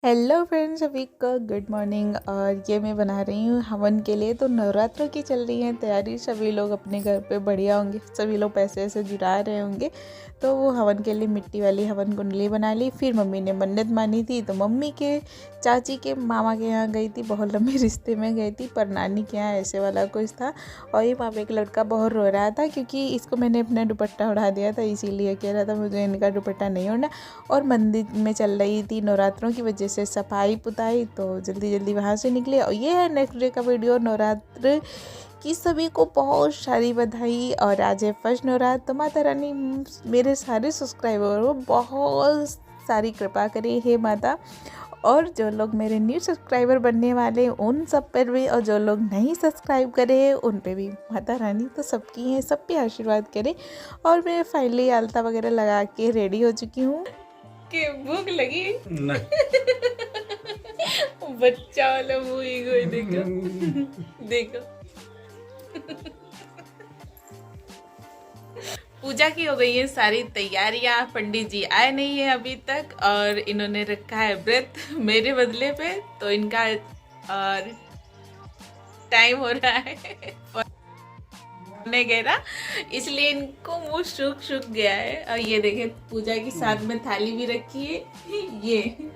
Hello friends, सभी को good morning. और ये मैं बना रही हूँ हवन के लिए। तो नवरात्रों की चल रही है तैयारी, सभी लोग अपने घर पे बढ़िया होंगे, सभी लोग पैसे ऐसे जुटा रहे होंगे। तो वो हवन के लिए मिट्टी वाली हवन कुंडली बना ली। फिर मम्मी ने मन्नत मानी थी, तो मम्मी के चाची के मामा के यहाँ गई थी, बहुत लंबे रिश्ते में गई थी, पर नानी के यहाँ ऐसे वाला कुछ था। और ये वहाँ पे एक लड़का बहुत रो रहा था क्योंकि इसको मैंने अपना दुपट्टा उड़ा दिया था, इसीलिए कह रहा था मुझे इनका दुपट्टा नहीं उड़ना। और मंदिर में चल रही थी नवरात्रों की वजह से सफाई पुताई, तो जल्दी जल्दी वहाँ से निकले। और ये है नेक्स्ट डे का वीडियो। नवरात्र की सभी को बहुत सारी बधाई। और आज है फर्स्ट नवरात्र, तो माता रानी मेरे सारे सब्सक्राइबर को बहुत सारी कृपा करे हे माता। और जो लोग मेरे न्यू सब्सक्राइबर बनने वाले हैं उन सब पर भी, और जो लोग नहीं सब्सक्राइब करे हैं उन पे भी माता रानी तो सबकी है, सब पे आशीर्वाद करे। और मैं फाइनली आलता वगैरह लगा के रेडी हो चुकी हूँ। के भूख लगी बच्चा वाला मूवी को देखो देखो। पूजा की हो गई है सारी तैयारियां, पंडित जी आए नहीं है अभी तक, और इन्होंने रखा है व्रत मेरे बदले पे। तो इनका और टाइम हो रहा है गया, इसलिए इनको मुंह सूख सूख गया है। और ये देखे पूजा की साथ में थाली भी रखी है ये।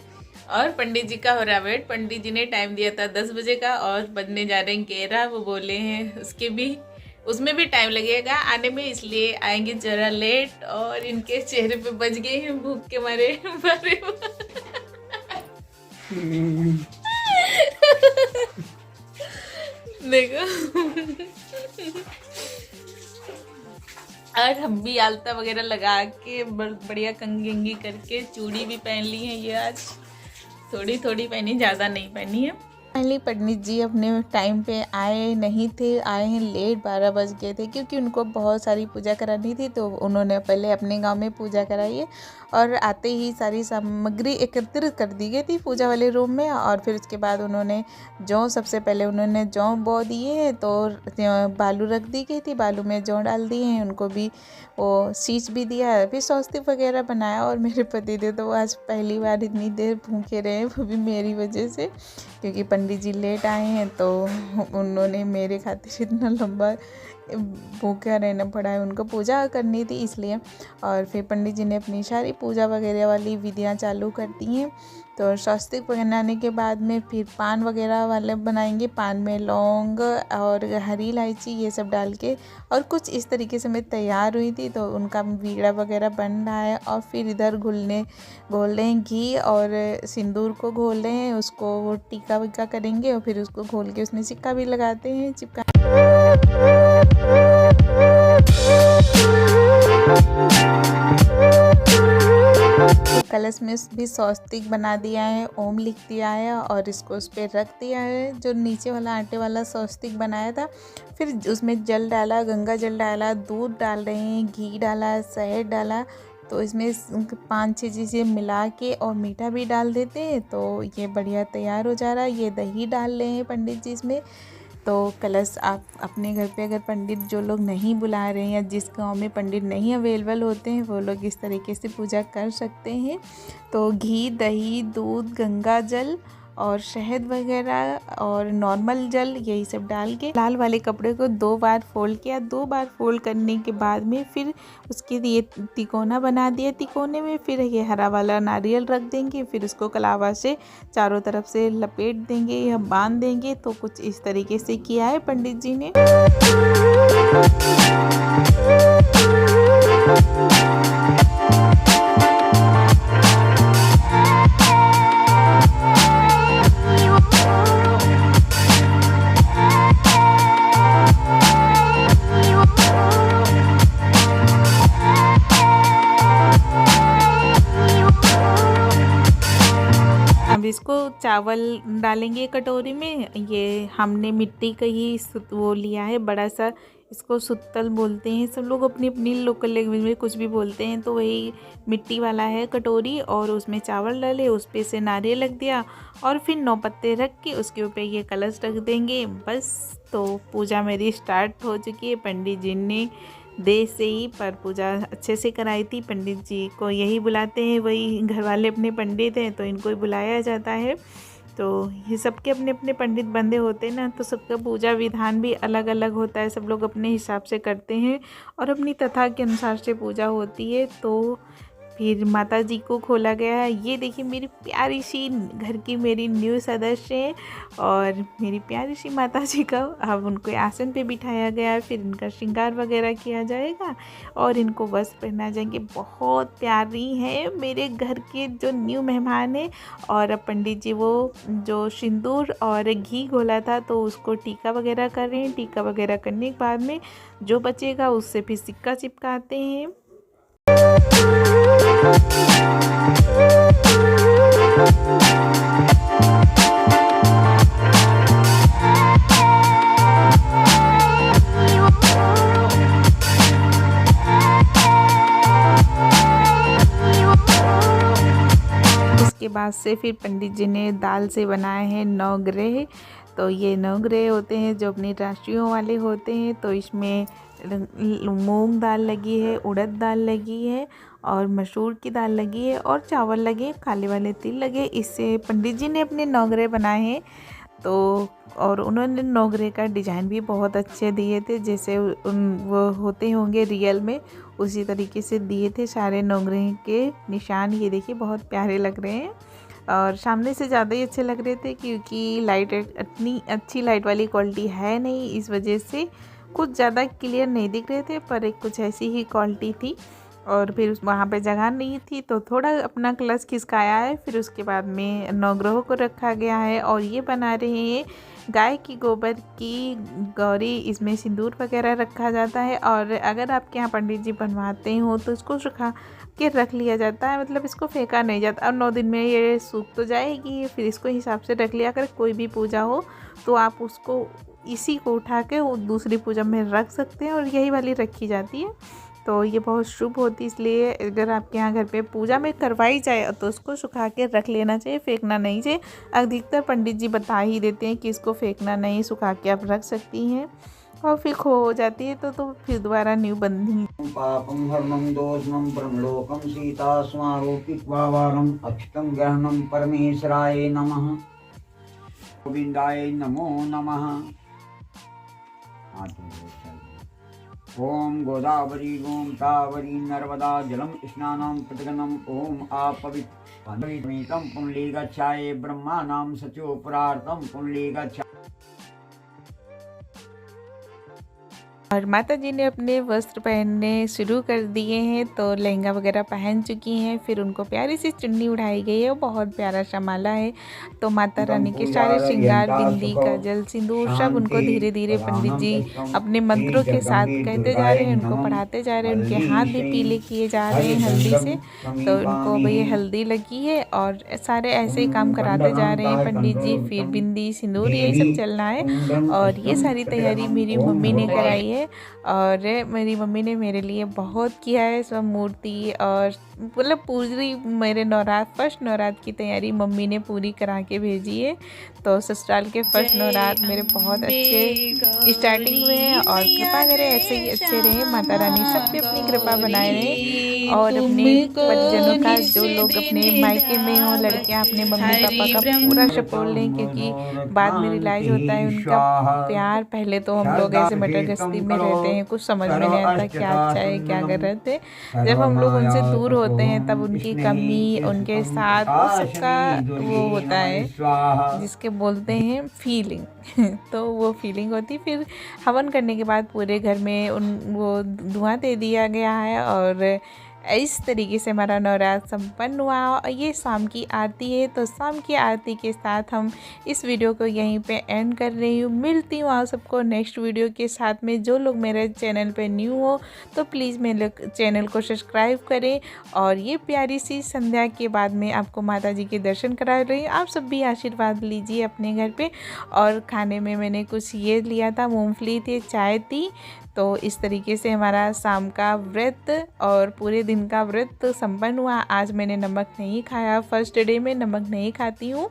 और पंडित जी का हो रहा वेट। पंडित जी ने टाइम दिया था 10 बजे का, और बजने जा रहे हैं 11। वो बोले हैं उसमें भी टाइम लगेगा आने में, इसलिए आएंगे जरा लेट। और इनके चेहरे पे बज गए हैं भूख के मारे मारे देखो। और हम भी आलता वगैरह लगा के बढ़िया कंघी अंगी करके, चूड़ी भी पहन ली है ये आज, थोड़ी थोड़ी पहनी, ज़्यादा नहीं पहनी है। फाइनली पंडित जी अपने टाइम पे आए नहीं थे, आए हैं लेट, 12 बज गए थे, क्योंकि उनको बहुत सारी पूजा करानी थी। तो उन्होंने पहले अपने गांव में पूजा कराई है, और आते ही सारी सामग्री एकत्रित कर दी गई थी पूजा वाले रूम में। और फिर उसके बाद उन्होंने सबसे पहले उन्होंने जौ बो दिए हैं, तो बालू रख दी गई थी, बालू में जौ डाल दिए हैं, उनको भी वो सींच भी दिया है, फिर स्वस्तिक वगैरह बनाया। और मेरे पति देव तो आज पहली बार इतनी देर भूखे रहे, वो भी मेरी वजह से, क्योंकि पंडित जी लेट आए हैं, तो उन्होंने मेरे खातिर इतना लंबा भूखा रहना पड़ा है, उनको पूजा करनी थी इसलिए। और फिर पंडित जी ने अपनी सारी पूजा वगैरह वाली विधियां चालू कर दी हैं। तो स्वस्तिक बनाने के बाद में फिर पान वगैरह वाले बनाएंगे, पान में लौंग और हरी इलायची ये सब डाल के। और कुछ इस तरीके से मैं तैयार हुई थी, तो उनका वीड़ा वगैरह बन रहा है। और फिर इधर घोल रहे हैं घी और सिंदूर को घोल रहे हैं, उसको वो टीका विका करेंगे, और फिर उसको घोल के उसमें सिक्का भी लगाते हैं, चिपका। कलश में भी स्वस्तिक बना दिया है, ओम लिख दिया है, और इसको उस पर रख दिया है, जो नीचे वाला आटे वाला स्वस्तिक बनाया था। फिर उसमें जल डाला, गंगा जल डाला, दूध डाल रहे हैं, घी डाला, शहद डाला। तो इसमें 5-6 चीज़ें मिला के और मीठा भी डाल देते हैं, तो ये बढ़िया तैयार हो जा रहा है। ये दही डाल रहे हैं पंडित जी इसमें। तो कलश आप अपने घर पे अगर पंडित जो लोग नहीं बुला रहे हैं, या जिस गांव में पंडित नहीं अवेलेबल होते हैं, वो लोग इस तरीके से पूजा कर सकते हैं। तो घी, दही, दूध, गंगा जल और शहद वगैरह और नॉर्मल जल, यही सब डाल के लाल वाले कपड़े को 2 बार फोल्ड किया। 2 बार फोल्ड करने के बाद में फिर उसके ये तिकोना बना दिया, तिकोने में फिर ये हरा वाला नारियल रख देंगे, फिर उसको कलावा से चारों तरफ से लपेट देंगे या बांध देंगे। तो कुछ इस तरीके से किया है पंडित जी ने। अब इसको चावल डालेंगे कटोरी में। ये हमने मिट्टी का ही वो लिया है बड़ा सा, इसको सुत्तल बोलते हैं, सब लोग अपनी अपनी लोकल लैंग्वेज में कुछ भी बोलते हैं। तो वही मिट्टी वाला है कटोरी, और उसमें चावल डाले, उस पे से नारियल रख दिया, और फिर 9 पत्ते रख के उसके ऊपर ये कलश रख देंगे, बस। तो पूजा मेरी स्टार्ट हो चुकी है। पंडित जी ने देर से ही पर पूजा अच्छे से कराई थी। पंडित जी को यही बुलाते हैं, वही घर वाले अपने पंडित हैं तो इनको ही बुलाया जाता है। तो ये सबके अपने अपने पंडित बंदे होते हैं ना, तो सबका पूजा विधान भी अलग अलग होता है। सब लोग अपने हिसाब से करते हैं और अपनी कथा के अनुसार से पूजा होती है। तो फिर माता जी को खोला गया है। ये देखिए मेरी प्यारी सी घर की मेरी न्यू सदस्य है और मेरी प्यारी सी माता जी का अब उनको आसन पे बिठाया गया है। फिर इनका श्रृंगार वगैरह किया जाएगा और इनको वस्त्र पहना जाएंगे। बहुत प्यारी है मेरे घर के जो न्यू मेहमान है। और अब पंडित जी वो जो सिंदूर और घी घोला था तो उसको टीका वगैरह कर रहे हैं। टीका वगैरह करने के बाद में जो बचेगा उससे फिर सिक्का चिपकाते हैं। उसके बाद से फिर पंडित जी ने दाल से बनाए हैं नवग्रह। तो ये नवग्रह होते हैं जो अपनी राशियों वाले होते हैं। तो इसमें मूंग दाल लगी है, उड़द दाल लगी है और मसूर की दाल लगी है और चावल लगे, काले वाले तिल लगे। इससे पंडित जी ने अपने नवग्रह बनाए हैं। तो और उन्होंने नवग्रह का डिज़ाइन भी बहुत अच्छे दिए थे, जैसे वो होते होंगे रियल में उसी तरीके से दिए थे सारे नवग्रह के निशान। ये देखिए बहुत प्यारे लग रहे हैं और सामने से ज़्यादा ही अच्छे लग रहे थे क्योंकि लाइट इतनी अच्छी लाइट वाली क्वालिटी है नहीं, इस वजह से कुछ ज़्यादा क्लियर नहीं दिख रहे थे, पर एक कुछ ऐसी ही क्वालिटी थी। और फिर वहाँ पे जगह नहीं थी तो थोड़ा अपना कलश खिसकाया है। फिर उसके बाद में नवग्रहों को रखा गया है और ये बना रहे हैं गाय की गोबर की गौरी। इसमें सिंदूर वगैरह रखा जाता है और अगर आपके यहाँ पंडित जी बनवाते हो तो इसको सुखा के रख लिया जाता है, मतलब इसको फेंका नहीं जाता। और 9 दिन में ये सूख तो जाएगी, फिर इसको हिसाब से रख लिया। अगर कोई भी पूजा हो तो आप उसको इसी को उठा के वो दूसरी पूजा में रख सकते हैं और यही वाली रखी जाती है। तो ये बहुत शुभ होती है, इसलिए अगर आपके यहाँ घर पे पूजा में करवाई जाए तो उसको सुखा के रख लेना चाहिए, फेंकना नहीं चाहिए। अधिकतर पंडित जी बता ही देते हैं कि इसको फेंकना नहीं, सुखा के आप रख सकती हैं। और फिर खो हो जाती है तो फिर दोबारा न्यू बंधी। पापं हर्मं दोषं परमलोकं सीता स्मारोपित्वा वारं अक्षतं ग्रहणं परमेश्वराय नमः गोविंदाय नमो नमः। ओम गोदावरी ओम तावरी नर्मदा जलम स्नानं प्रतिगणम ओम आपवित्रं पुंडलीकाक्षाय ब्रह्माणां सचोपरार्तं पुंडलीकाक्षाय। और माता जी ने अपने वस्त्र पहनने शुरू कर दिए हैं, तो लहंगा वगैरह पहन चुकी हैं। फिर उनको प्यारी सी चुन्नी उड़ाई गई है, वो बहुत प्यारा सा माला है। तो माता रानी के सारे श्रृंगार, बिंदी, काजल, सिंदूर सब उनको धीरे धीरे पंडित जी अपने मंत्रों के साथ कहते जा रहे हैं, उनको पढ़ाते जा रहे हैं। उनके हाथ भी पीले किए जा रहे हैं हल्दी से, तो उनको अब ये हल्दी लगी है और सारे ऐसे ही काम कराते जा रहे हैं पंडित जी। फिर बिंदी, सिंदूर यही सब चलना है और ये सारी तैयारी मेरी मम्मी ने कराई है। और मेरी मम्मी ने मेरे लिए बहुत किया है, सब मूर्ति और मतलब पूरी मेरे फर्स्ट नवरात्र की तैयारी मम्मी ने पूरी करा के भेजी है। तो ससुराल के फर्स्ट नवरात्र मेरे बहुत अच्छे स्टार्टिंग हुए हैं और कृपा करे ऐसे ही अच्छे रहे। माता रानी सब पे अपनी कृपा बनाए रहे और अपने परिजनों का, जो लोग अपने मायके में हो, लड़कियां अपने मम्मी पापा का पूरा सपोर्ट लें, क्योंकि बाद में रियलाइज होता है उनका प्यार। पहले तो हम लोग ऐसे मटर गश्ती में रहते हैं, कुछ समझ में नहीं आता क्या अच्छा है क्या कर रहे थे। जब हम लोग उनसे दूर होते हैं तब उनकी कमी, उनके साथ सबका वो होता है जिसके बोलते हैं फीलिंग तो वो फीलिंग होती। फिर हवन करने के बाद पूरे घर में वो धुआं दे दिया गया है और इस तरीके से हमारा नवरात्र संपन्न हुआ। और ये शाम की आरती है, तो शाम की आरती के साथ हम इस वीडियो को यहीं पे एंड कर रही हूँ। मिलती हूँ आप सबको नेक्स्ट वीडियो के साथ में। जो लोग मेरे चैनल पे न्यू हो तो प्लीज़ मेरे चैनल को सब्सक्राइब करें। और ये प्यारी सी संध्या के बाद में आपको माता जी के दर्शन करा रही हूँ। आप सब भी आशीर्वाद लीजिए अपने घर पे। और खाने में मैंने कुछ ये लिया था, मूँगफली थी, चाय थी। तो इस तरीके से हमारा शाम का व्रत और पूरे दिन का व्रत संपन्न हुआ। आज मैंने नमक नहीं खाया, फर्स्ट डे में नमक नहीं खाती हूँ।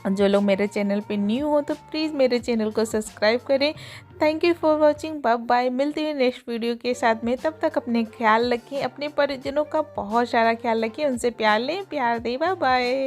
जो लोग मेरे चैनल पे न्यू हो तो प्लीज़ मेरे चैनल को सब्सक्राइब करें। Thank you for watching. Bye bye. मिलती हुई नेक्स्ट वीडियो के साथ में। तब तक अपने ख्याल रखें, अपने परिजनों का बहुत सारा ख्याल रखें, उनसे प्यार लें, प्यार दें। Bye bye.